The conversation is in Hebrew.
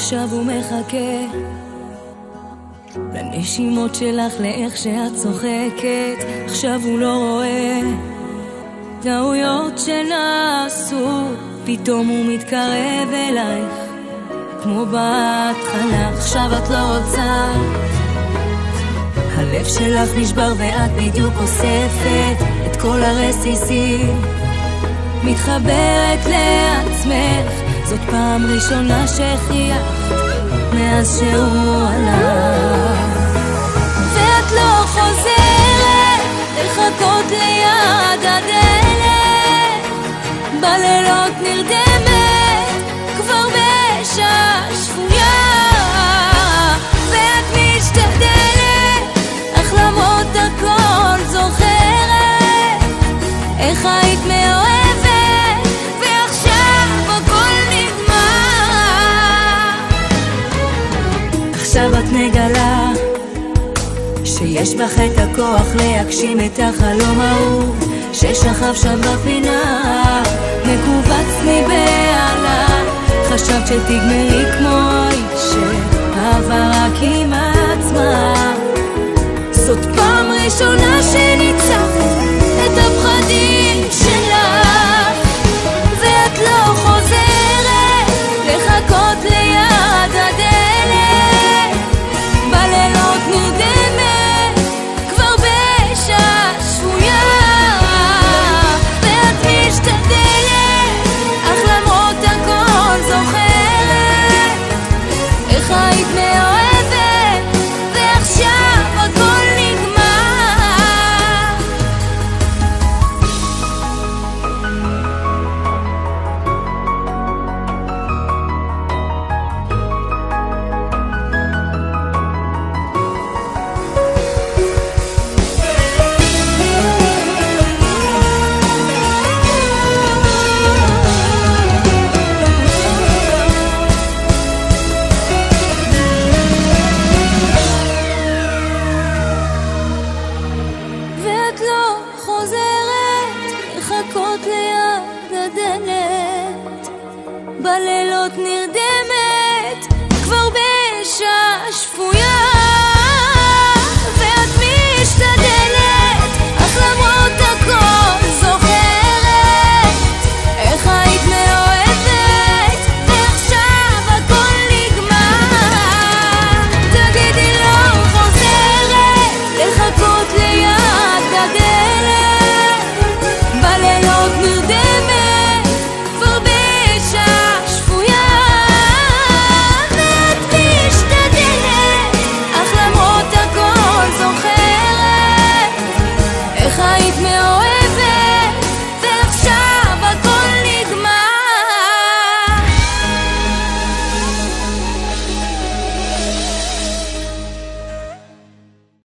עכשיו הוא מחכה לנשימות שלך, לאיך שאת צוחקת. עכשיו הוא לא רואה טעויות שנעשו, פתאום הוא מתקרב אלייך כמו בהתחלה. עכשיו את לא רוצה, הלב שלך נשבר ואת בדיוק אוספת את כל הרסיסים, מתחברת לעצמך. זאת פעם ראשונה שהחייכת מאז שהוא הלך, ואת לא חוזרת לחכות ליד הדלת, בלילות נרדמת כבר בשעה שפויה, ואת משתדלת אך למרות הכל זוכרת איך היית מאוהבת ועכשיו הכל נגמר. עכשיו את מגלה שיש בך את הכוח להגשים את החלום ההוא ששכב שם בפינה מקובץ מבעלה. חשבת שתגמרי כמו האיש